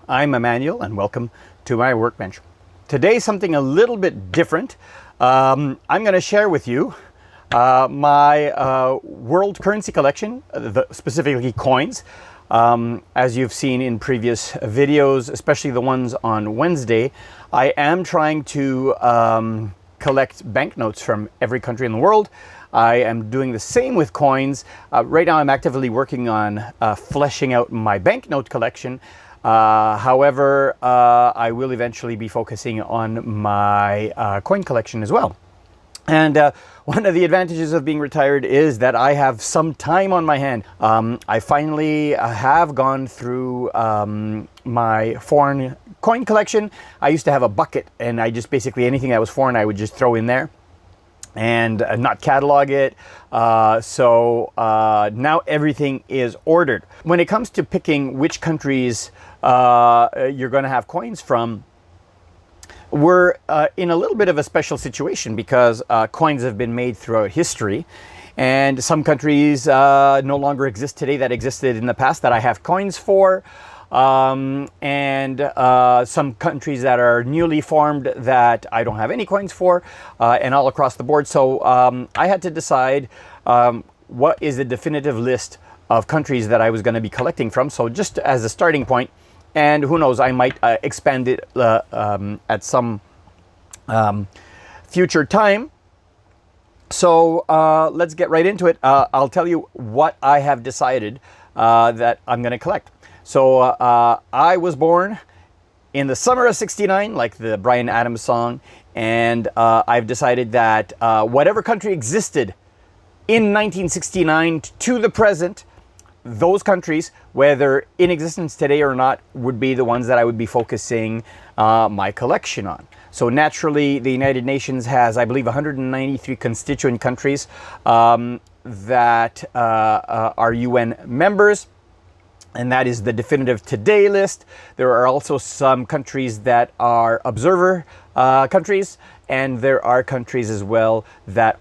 I'm Emmanuel and welcome to my workbench. Today something a little bit different. I'm going to share with you my world currency collection, specifically coins. As you've seen in previous videos, especially the ones on Wednesday, I am trying to collect banknotes from every country in the world. I am doing the same with coins. Right now I'm actively working on fleshing out my banknote collection. However, I will eventually be focusing on my coin collection as well. And one of the advantages of being retired is that I have some time on my hand. I finally have gone through my foreign coin collection. I used to have a bucket, and I just basically anything that was foreign I would just throw in there and not catalog it. So now everything is ordered. When it comes to picking which countries you're going to have coins from, we're in a little bit of a special situation because coins have been made throughout history, and some countries no longer exist today that existed in the past that I have coins for, and some countries that are newly formed that I don't have any coins for, and all across the board. So I had to decide what is the definitive list of countries that I was going to be collecting from. So just as a starting point, and who knows, I might expand it at some future time. So let's get right into it. I'll tell you what I have decided that I'm going to collect. So I was born in the summer of '69, like the Bryan Adams song, and I've decided that whatever country existed in 1969 to the present, those countries, whether in existence today or not, would be the ones that I would be focusing my collection on. So naturally, the United Nations has, I believe, 193 constituent countries that are UN members, and that is the definitive today list. There are also some countries that are observer countries, and there are countries as well that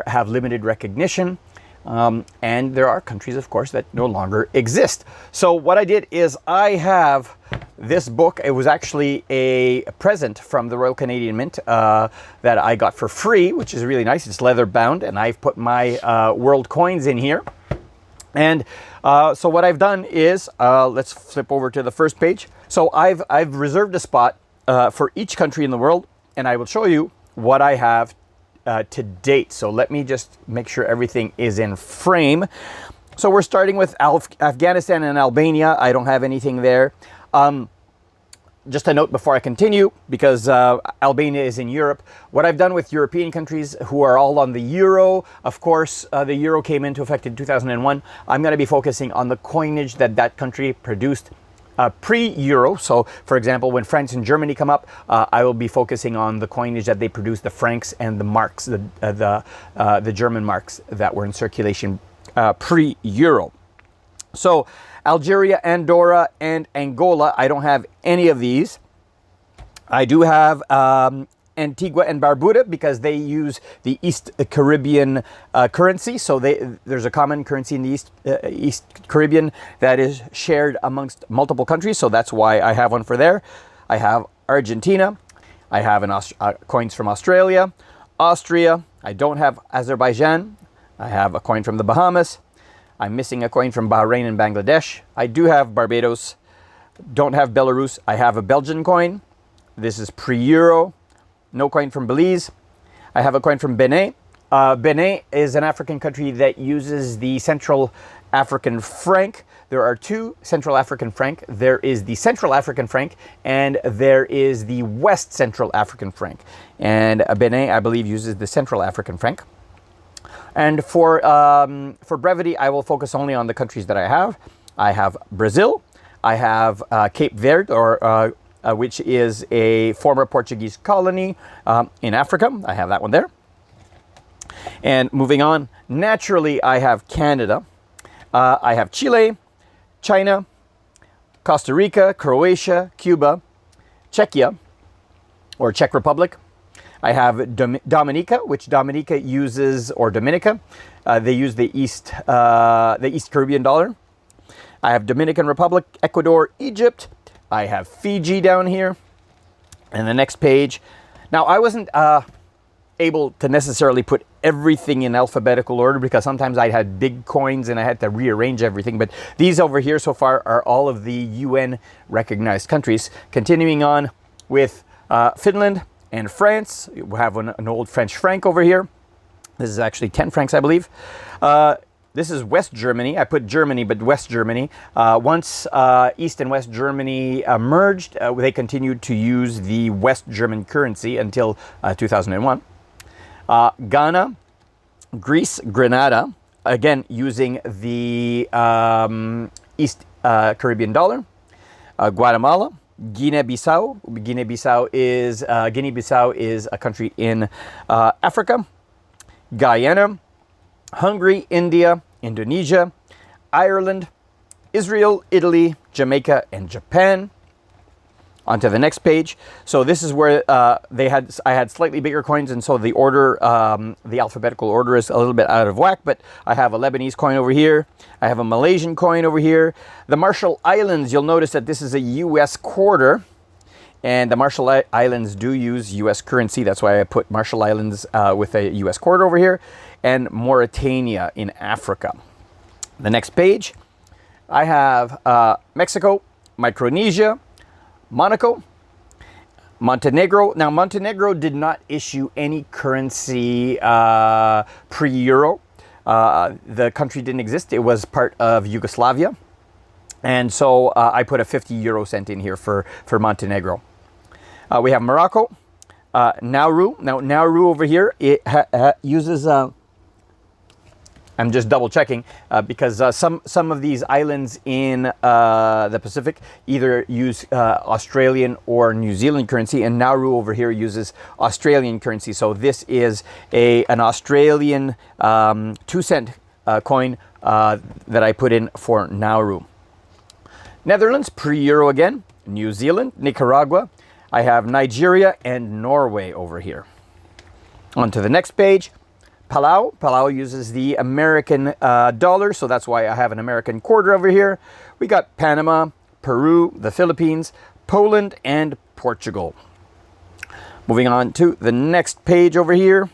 have limited recognition. And there are countries, of course, that no longer exist. So what I did is I have this book. It was actually a present from the Royal Canadian Mint that I got for free, which is really nice. It's leather bound, and I've put my world coins in here. And so what I've done is, let's flip over to the first page. So I've reserved a spot for each country in the world, and I will show you what I have to date. So let me just make sure everything is in frame. So we're starting with Afghanistan and Albania. I don't have anything there. Just a note before I continue, because Albania is in Europe. What I've done with European countries who are all on the euro, of course, the euro came into effect in 2001. I'm going to be focusing on the coinage that country produced pre-euro. So, for example, when France and Germany come up, I will be focusing on the coinage that they produced, the francs and the marks, the German marks that were in circulation pre-euro. So, Algeria, Andorra, and Angola, I don't have any of these. I do have Antigua and Barbuda because they use the East Caribbean currency. So there's a common currency in the East Caribbean that is shared amongst multiple countries. So that's why I have one for there. I have Argentina. I have coins from Australia, Austria. I don't have Azerbaijan. I have a coin from the Bahamas. I'm missing a coin from Bahrain and Bangladesh. I do have Barbados. Don't have Belarus. I have a Belgian coin. This is pre-euro. No coin from Belize. I have a coin from Benin. Benin is an African country that uses the Central African franc. There are two Central African franc. There is the Central African franc, and there is the West Central African franc. And Benin, I believe, uses the Central African franc. And for brevity, I will focus only on the countries that I have. I have Brazil. I have Cape Verde, which is a former Portuguese colony in Africa. I have that one there. And moving on, naturally, I have Canada. I have Chile, China, Costa Rica, Croatia, Cuba, Czechia, or Czech Republic. I have Dominica, which Dominica uses, or Dominica, they use the East Caribbean dollar. I have Dominican Republic, Ecuador, Egypt, I have Fiji down here. And the next page. Now, I wasn't able to necessarily put everything in alphabetical order because sometimes I had big coins and I had to rearrange everything. But these over here so far are all of the UN recognized countries. Continuing on with Finland and France. We have an old French franc over here. This is actually 10 francs, I believe. This is West Germany. I put Germany, but West Germany. Once East and West Germany merged, they continued to use the West German currency until 2001. Ghana, Greece, Grenada, again using the East Caribbean dollar. Guatemala, Guinea-Bissau. Guinea-Bissau is a country in Africa. Guyana, Hungary, India, Indonesia, Ireland, Israel, Italy, Jamaica, and Japan. On to the next page. So this is where I had slightly bigger coins, and so the order, the alphabetical order is a little bit out of whack, but I have a Lebanese coin over here. I have a Malaysian coin over here. The Marshall Islands, you'll notice that this is a US quarter, and the Marshall Islands do use US currency. That's why I put Marshall Islands with a US quarter over here. And Mauritania in Africa. The next page, I have Mexico, Micronesia, Monaco, Montenegro. Now, Montenegro did not issue any currency pre-Euro. The country didn't exist. It was part of Yugoslavia. And so I put a 50 euro cent in here for Montenegro. We have Morocco, Nauru. Now, Nauru over here, it uses... I'm just double checking because some of these islands in the Pacific either use Australian or New Zealand currency, and Nauru over here uses Australian currency. So this is an Australian 2-cent coin that I put in for Nauru. Netherlands, pre-Euro again. New Zealand, Nicaragua. I have Nigeria and Norway over here. On to the next page. Palau. Palau uses the American dollar, so that's why I have an American quarter over here. We got Panama, Peru, the Philippines, Poland, and Portugal. Moving on to the next page over here.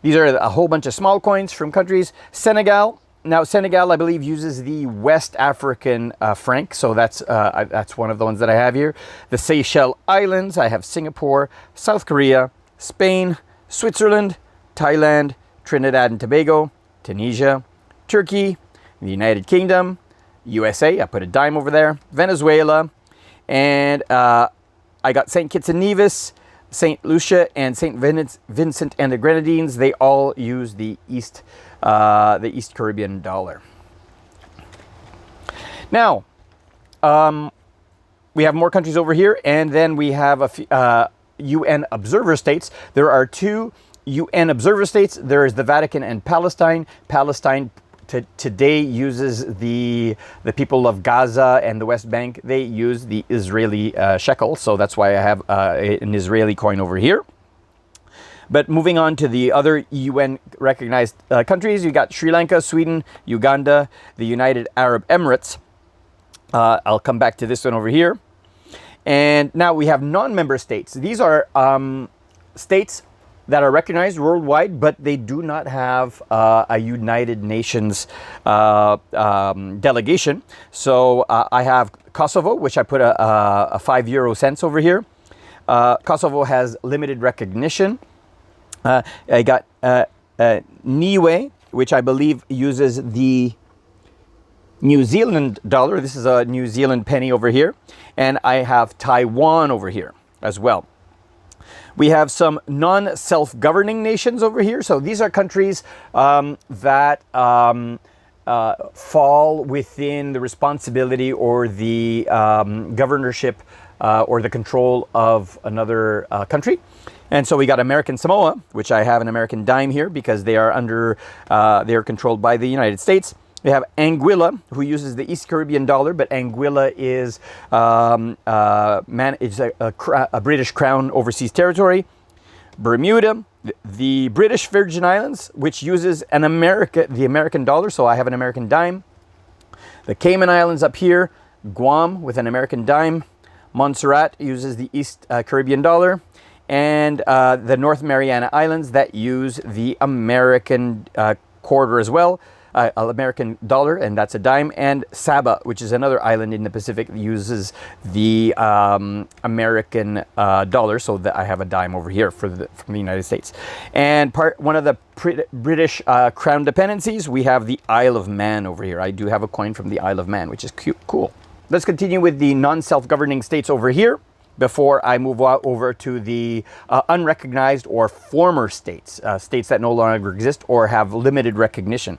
These are a whole bunch of small coins from countries. Senegal. Now, Senegal, I believe, uses the West African franc, so that's one of the ones that I have here. The Seychelles Islands. I have Singapore, South Korea, Spain, Switzerland, Thailand, Trinidad and Tobago, Tunisia, Turkey, the United Kingdom, USA, I put a dime over there, Venezuela, and I got St. Kitts and Nevis, St. Lucia, and St. Vincent and the Grenadines. They all use the East Caribbean dollar. Now, we have more countries over here, and then we have a few, UN observer states. There are 2 UN observer states. There is the Vatican and Palestine. Palestine today uses the people of Gaza and the West Bank. They use the Israeli shekel, so that's why I have an Israeli coin over here. But moving on to the other UN recognized countries, you got Sri Lanka, Sweden, Uganda, the United Arab Emirates. I'll come back to this one over here. And now we have non-member states. These are states that are recognized worldwide, but they do not have a United Nations delegation. So I have Kosovo, which I put a 5 euro cents over here. Kosovo has limited recognition. I got Niue, which I believe uses the New Zealand dollar. This is a New Zealand penny over here. And I have Taiwan over here as well. We have some non-self-governing nations over here. So these are countries that fall within the responsibility or the governorship or the control of another country. And so we got American Samoa, which I have an American dime here because they are they are controlled by the United States. We have Anguilla, who uses the East Caribbean dollar, but Anguilla is a British Crown overseas territory. Bermuda, the British Virgin Islands, which uses the American dollar, so I have an American dime. The Cayman Islands up here, Guam with an American dime. Montserrat uses the East Caribbean dollar. And the North Mariana Islands that use the American quarter as well, American dollar, and that's a dime. And Saba, which is another island in the Pacific, uses the American dollar. So that I have a dime over here from the United States. And one of the British crown dependencies, we have the Isle of Man over here. I do have a coin from the Isle of Man, which is cool. Let's continue with the non-self-governing states over here before I move over to the unrecognized or former states, states that no longer exist or have limited recognition.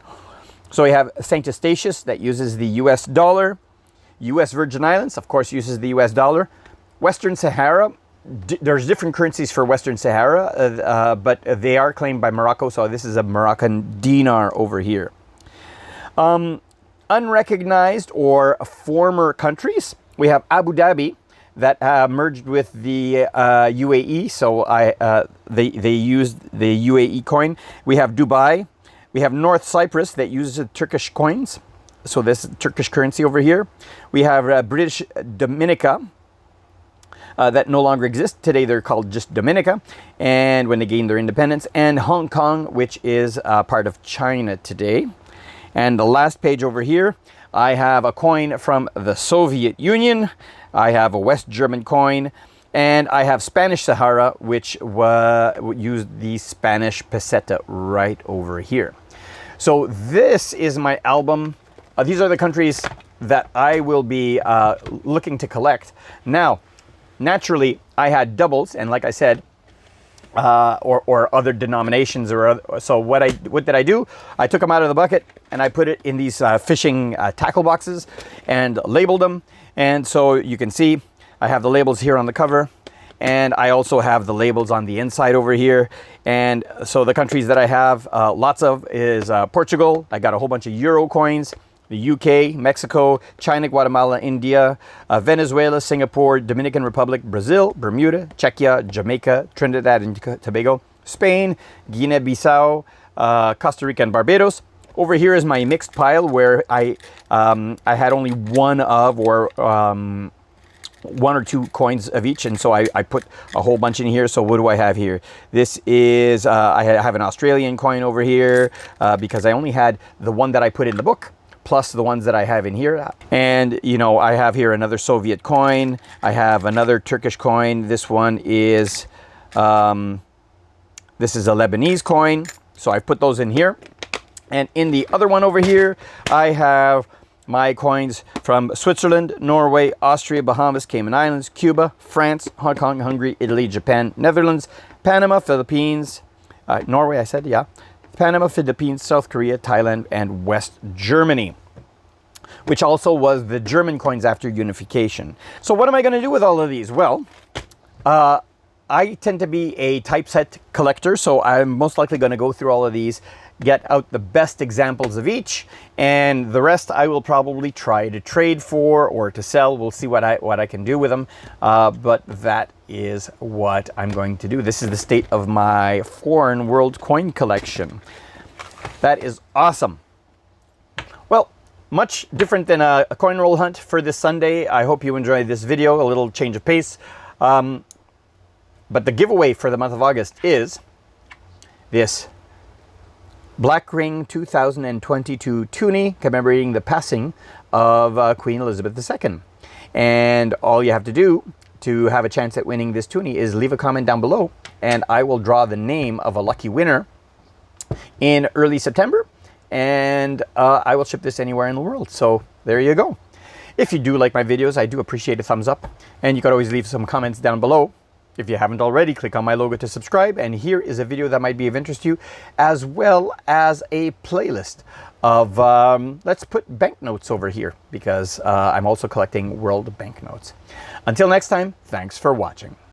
So we have St. Eustatius that uses the US dollar. US Virgin Islands, of course, uses the US dollar. Western Sahara, there's different currencies for Western Sahara, but they are claimed by Morocco, so this is a Moroccan dinar over here. Unrecognized or former countries, we have Abu Dhabi, that merged with the UAE, so they used the UAE coin. We have Dubai. We have North Cyprus that uses Turkish coins, so this is Turkish currency over here. We have British Dominica that no longer exist. Today they're called just Dominica, and when they gained their independence. And Hong Kong, which is part of China today. And the last page over here, I have a coin from the Soviet Union. I have a West German coin, and I have Spanish Sahara, which used the Spanish peseta right over here. So this is my album. These are the countries that I will be looking to collect. Now, naturally, I had doubles, and like I said, or other denominations, so what did I do? I took them out of the bucket and I put it in these fishing tackle boxes and labeled them. And so you can see I have the labels here on the cover, and I also have the labels on the inside over here. And so the countries that I have lots of is Portugal. I got a whole bunch of Euro coins. The UK, Mexico, China, Guatemala, India, Venezuela, Singapore, Dominican Republic, Brazil, Bermuda, Czechia, Jamaica, Trinidad and Tobago, Spain, Guinea-Bissau, Costa Rica, and Barbados. Over here is my mixed pile where I had only one or two coins of each, and so I put a whole bunch in here. So what do I have here? This is, I have an Australian coin over here because I only had the one that I put in the book, plus the ones that I have in here. And, you know, I have here another Soviet coin. I have another Turkish coin. This one is, this is a Lebanese coin. So I put those in here. And in the other one over here, I have my coins from Switzerland, Norway, Austria, Bahamas, Cayman Islands, Cuba, France, Hong Kong, Hungary, Italy, Japan, Netherlands, Panama, Philippines, Norway, I said, yeah. Panama, Philippines, South Korea, Thailand, and West Germany, which also was the German coins after unification. So what am I going to do with all of these? Well, I tend to be a typeset collector, so I'm most likely going to go through all of these, get out the best examples of each, and the rest I will probably try to trade for or to sell. We'll see what I can do with them, but that is what I'm going to do. This is the state of my foreign world coin collection. That is awesome. Well, much different than a coin roll hunt for this Sunday. I hope you enjoyed this video, a little change of pace. But the giveaway for the month of August is this Black Ring 2022 toonie commemorating the passing of Queen Elizabeth II. And all you have to do to have a chance at winning this toonie is leave a comment down below, and I will draw the name of a lucky winner in early September, and I will ship this anywhere in the world. So there you go. If you do like my videos, I do appreciate a thumbs up, and you could always leave some comments down below. If you haven't already, click on my logo to subscribe, and here is a video that might be of interest to you, as well as a playlist of, let's put banknotes over here, because I'm also collecting world banknotes. Until next time, thanks for watching.